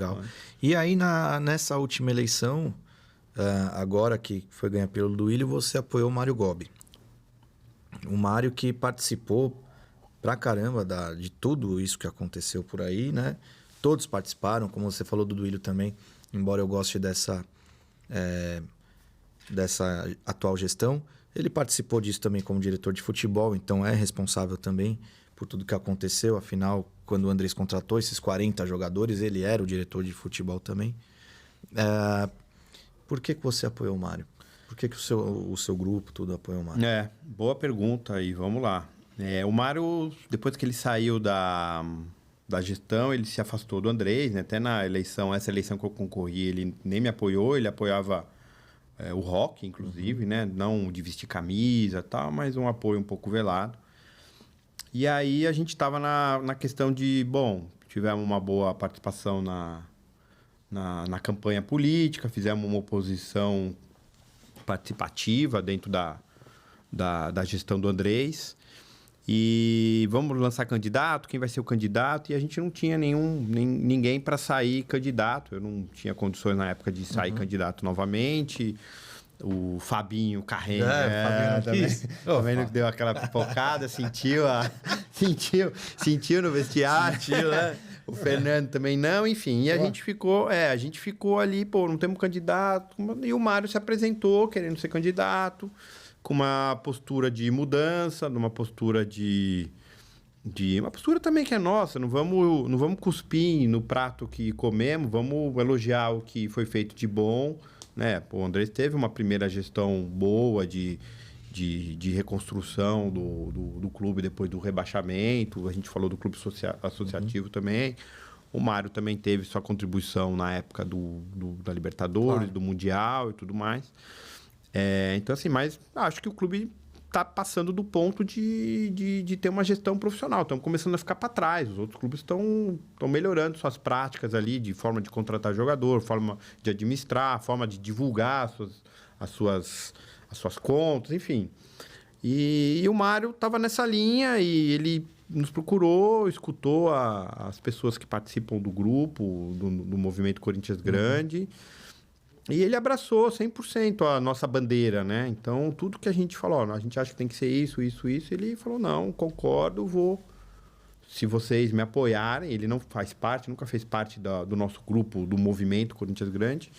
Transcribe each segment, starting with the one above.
Legal. E aí, nessa última eleição, agora que foi ganhar pelo Duílio, você apoiou o Mário Gobi. O Mário que participou pra caramba de tudo isso que aconteceu por aí, né? Todos participaram, como você falou do Duílio também, embora eu goste dessa atual gestão. Ele participou disso também como diretor de futebol, então é responsável também por tudo que aconteceu. Afinal, quando o Andrés contratou esses 40 jogadores, ele era o diretor de futebol também. Por que você apoiou o Mário? Por que o seu grupo tudo apoiou o Mário? Boa pergunta aí, vamos lá. O Mário, depois que ele saiu da gestão, ele se afastou do Andrés, né? Até na eleição, essa eleição que eu concorri, ele nem me apoiou, ele apoiava o Roque, inclusive, né? Não de vestir camisa e tal, mas um apoio um pouco velado. E aí a gente estava na questão de, tivemos uma boa participação na campanha política, fizemos uma oposição participativa dentro da gestão do Andrés. E vamos lançar candidato, quem vai ser o candidato? E a gente não tinha ninguém para sair candidato. Eu não tinha condições na época de sair candidato novamente. O Fabinho Carreira também deu aquela pipocada, sentiu no vestiário. Sentiu, né? O Fernando também não, enfim. E a gente ficou ali, não temos candidato. E o Mário se apresentou querendo ser candidato, com uma postura de mudança, uma postura uma postura também que é nossa. Não vamos cuspir no prato que comemos, vamos elogiar o que foi feito de bom, né? O Andrés teve uma primeira gestão boa de reconstrução do clube depois do rebaixamento. A gente falou do clube associativo também. O Mário também teve sua contribuição na época da Libertadores, do Mundial e tudo mais. Então, assim, mas acho que o clube está passando do ponto de ter uma gestão profissional. Estamos começando a ficar para trás. Os outros clubes estão melhorando suas práticas ali, de forma de contratar jogador, forma de administrar, forma de divulgar as suas contas, enfim. E o Mário estava nessa linha e ele nos procurou, escutou as pessoas que participam do grupo, do Movimento Corinthians Grande. E ele abraçou 100% a nossa bandeira, né? Então, tudo que a gente falou, a gente acha que tem que ser isso, ele falou, não, concordo, vou. Se vocês me apoiarem, ele não faz parte, nunca fez parte do nosso grupo, do Movimento Corinthians Grande.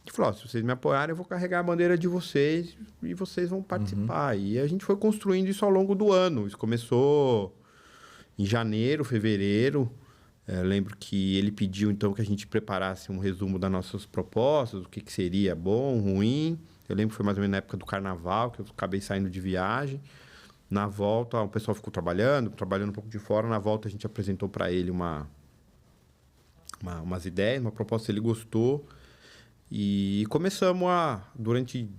Ele falou, se vocês me apoiarem, eu vou carregar a bandeira de vocês e vocês vão participar. E a gente foi construindo isso ao longo do ano. Isso começou em janeiro, fevereiro. Lembro que ele pediu, então, que a gente preparasse um resumo das nossas propostas, o que seria bom, ruim. Eu lembro que foi mais ou menos na época do carnaval, que eu acabei saindo de viagem. Na volta, o pessoal ficou trabalhando um pouco de fora. Na volta, a gente apresentou para ele umas ideias, uma proposta, ele gostou. E começamos durante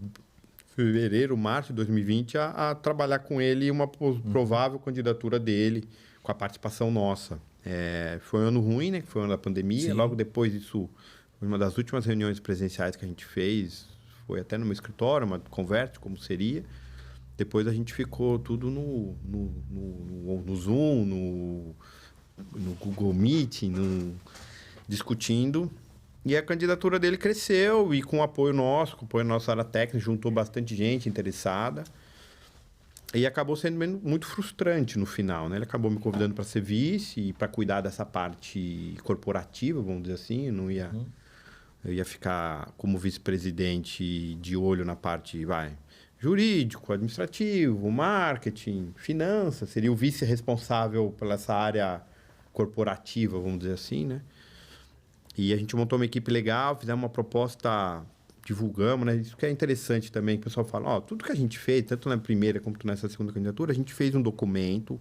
fevereiro, março de 2020, a trabalhar com ele uma provável candidatura dele, com a participação nossa. Foi um ano ruim, né? Que foi o ano da pandemia. Sim. Logo depois disso, foi uma das últimas reuniões presenciais que a gente fez. Foi até no meu escritório, uma conversa, como seria. Depois a gente ficou tudo no Zoom, no Google Meet, discutindo. E a candidatura dele cresceu e com o apoio nosso, com o apoio da nossa área técnica, juntou bastante gente interessada. E acabou sendo muito frustrante no final, né? Ele acabou me convidando para ser vice e para cuidar dessa parte corporativa, vamos dizer assim. Eu ia ficar como vice-presidente de olho na parte, jurídico, administrativo, marketing, finanças. Seria o vice responsável pela essa área corporativa, vamos dizer assim, né? E a gente montou uma equipe legal, fizemos uma proposta, divulgamos, né? Isso que é interessante também, que o pessoal fala, tudo que a gente fez, tanto na primeira como nessa segunda candidatura, a gente fez um documento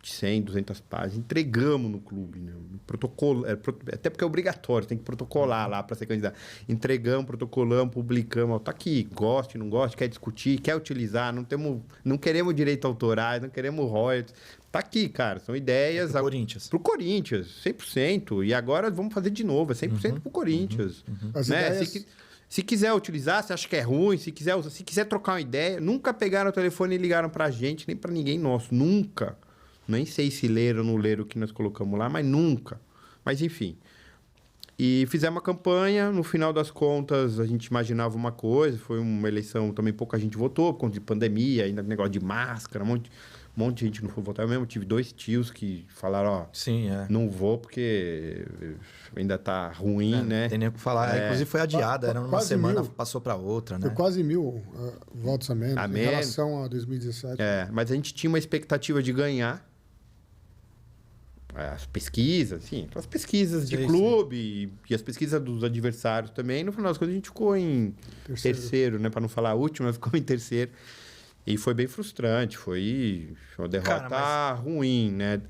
de 100, 200 páginas, entregamos no clube, né? Protocolo, até porque é obrigatório, tem que protocolar lá para ser candidato. Entregamos, protocolamos, publicamos, tá aqui, goste, não goste, quer discutir, quer utilizar, não queremos direitos autorais, não queremos royalties. Tá aqui, cara, são ideias... Pro Corinthians. Pro Corinthians, 100%. E agora vamos fazer de novo, é 100% pro Corinthians. As né? ideias... Se quiser utilizar, se acha que é ruim, se quiser trocar uma ideia, nunca pegaram o telefone e ligaram pra gente, nem pra ninguém nosso, nunca. Nem sei se leram ou não leram o que nós colocamos lá, mas nunca. Mas enfim. E fizemos uma campanha, no final das contas a gente imaginava uma coisa, foi uma eleição também pouca gente votou, por conta de pandemia, ainda negócio de máscara, um monte de gente não foi votar. Eu mesmo tive 2 tios que falaram, ó, Sim, não vou porque ainda tá ruim, né? Não tem nem o que falar. Inclusive foi adiada, era uma Quase semana, 1000. passou para outra, Foi né? quase 1000 votos a menos A em menos. relação a 2017. Mas a gente tinha uma expectativa de ganhar. As pesquisas, sim, as pesquisas de Sim, clube e as pesquisas dos adversários também. No final das contas, a gente ficou em terceiro, né? Para não falar último, mas ficou em terceiro. E foi bem frustrante, foi uma derrota ruim, né?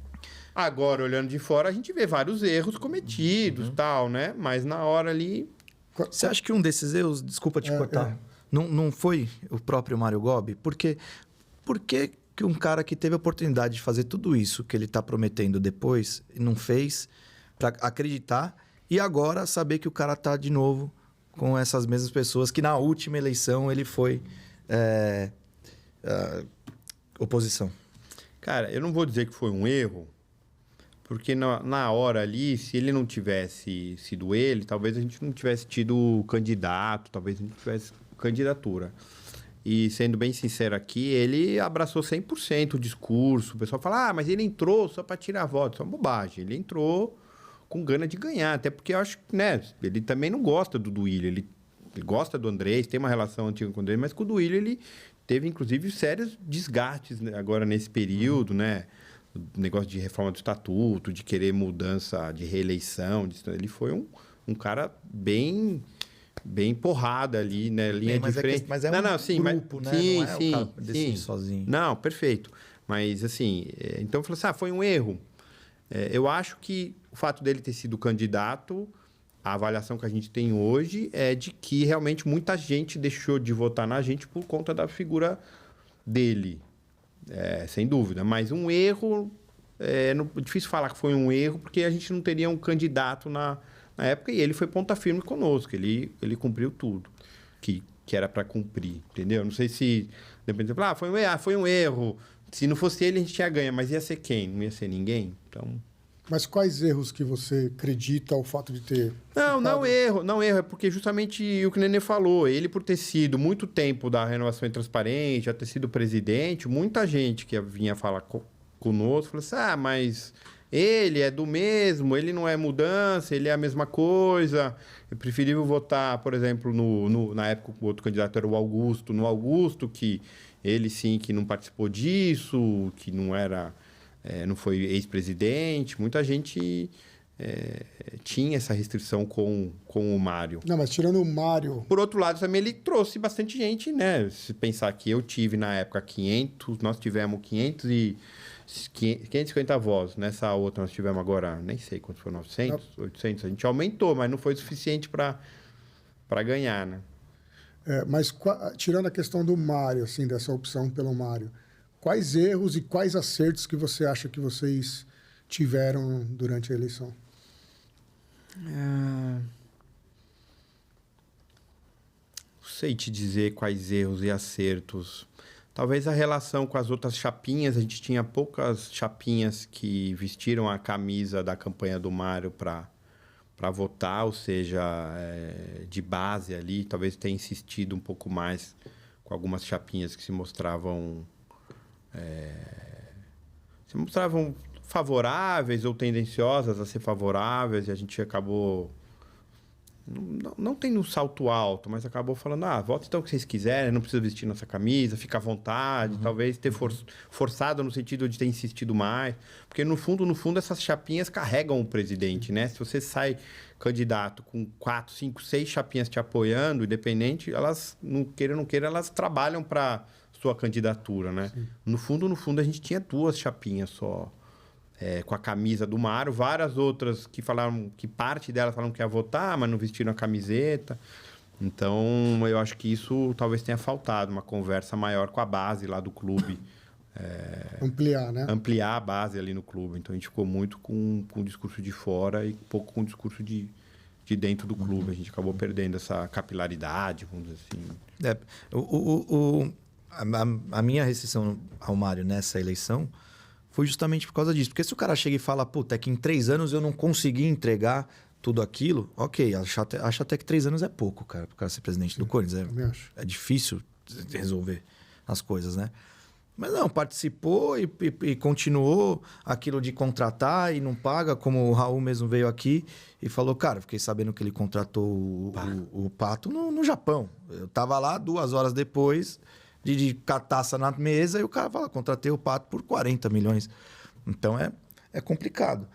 Agora, olhando de fora, a gente vê vários erros cometidos, tal, né? Mas na hora ali... Você acha que um desses erros, desculpa te cortar, não foi o próprio Mário Gobi? Por que um cara que teve a oportunidade de fazer tudo isso que ele está prometendo depois e não fez, para acreditar, e agora saber que o cara tá de novo com essas mesmas pessoas que na última eleição ele foi oposição? Cara, eu não vou dizer que foi um erro, porque na hora ali, se ele não tivesse sido ele, talvez a gente não tivesse tido candidato, talvez a gente tivesse candidatura. E sendo bem sincero aqui, ele abraçou 100% o discurso. O pessoal fala, mas ele entrou só para tirar voto. Isso é uma bobagem. Ele entrou com gana de ganhar. Até porque eu acho que, né, ele também não gosta do Duílio. Ele gosta do Andrés, tem uma relação antiga com o Andrés, mas com o Duílio ele teve, inclusive, sérios desgastes, né, agora nesse período, né? O negócio de reforma do estatuto, de querer mudança de reeleição. Ele foi um cara bem porrada ali, né? Linha de frente. Mas é grupo, né? Sim, não é o cara decidir sozinho. Não, perfeito. Mas, assim, então eu falei assim, foi um erro. Eu acho que o fato dele ter sido candidato, a avaliação que a gente tem hoje é de que realmente muita gente deixou de votar na gente por conta da figura dele. Sem dúvida. Mas um erro, é difícil falar que foi um erro, porque a gente não teria um candidato na época, e ele foi ponta firme conosco, ele cumpriu tudo que era para cumprir, entendeu? Não sei se, depende, foi um erro, se não fosse ele a gente tinha ganho, mas ia ser quem? Não ia ser ninguém? Então... Mas quais erros que você acredita o fato de ter... Não erro, é porque justamente o que o Nenê falou, ele por ter sido muito tempo da Renovação e Transparência, já ter sido presidente, muita gente que vinha falar conosco, falou assim, mas... Ele é do mesmo, ele não é mudança, ele é a mesma coisa. É preferível votar, por exemplo, na época o outro candidato era o Augusto. No Augusto, que ele sim que não participou disso, que não era, não foi ex-presidente. Muita gente tinha essa restrição com o Mário. Não, mas tirando o Mário... Por outro lado, também ele trouxe bastante gente, né? Se pensar que eu tive na época 500, nós tivemos 550 votos. Nessa outra nós tivemos agora, nem sei quantos foram, 900, 800. A gente aumentou, mas não foi suficiente para ganhar, né? Mas tirando a questão do Mário, assim, dessa opção pelo Mário, quais erros e quais acertos que você acha que vocês tiveram durante a eleição? Não sei te dizer quais erros e acertos. Talvez a relação com as outras chapinhas, a gente tinha poucas chapinhas que vestiram a camisa da campanha do Mário para votar, ou seja, de base ali, talvez tenha insistido um pouco mais com algumas chapinhas que se mostravam favoráveis ou tendenciosas a ser favoráveis, e a gente acabou... Não tem um salto alto, mas acabou falando, vota então o que vocês quiserem, não precisa vestir nossa camisa, fica à vontade, talvez ter forçado no sentido de ter insistido mais, porque no fundo essas chapinhas carregam o presidente, né? Se você sai candidato com 4, 5, 6 chapinhas te apoiando, independente, elas, não queira, elas trabalham para sua candidatura, né? No fundo, a gente tinha 2 chapinhas só. Com a camisa do Mário, várias outras que falaram que parte delas falaram que ia votar, mas não vestiram a camiseta. Então, eu acho que isso talvez tenha faltado, uma conversa maior com a base lá do clube. Ampliar, né? Ampliar a base ali no clube. Então, a gente ficou muito com o discurso de fora e pouco com o discurso de dentro do clube. A gente acabou perdendo essa capilaridade, vamos dizer assim. A minha restrição ao Mário nessa eleição foi justamente por causa disso. Porque se o cara chega e fala, puta, é que em 3 anos eu não consegui entregar tudo aquilo, ok, acho até que 3 anos é pouco, cara, pro cara ser presidente do Corinthians. Também acho. É difícil resolver as coisas, né? Mas não, participou e continuou aquilo de contratar e não paga, como o Raul mesmo veio aqui e falou, cara, fiquei sabendo que ele contratou o Pato no Japão. Eu tava lá 2 horas depois de cataça na mesa e o cara fala, contratei o Pato por 40 milhões. Então é complicado.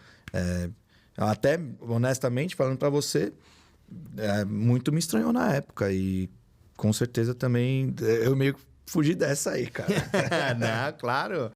Até, honestamente, falando para você, muito me estranhou na época e com certeza também eu meio fugi dessa aí, cara. Não, claro.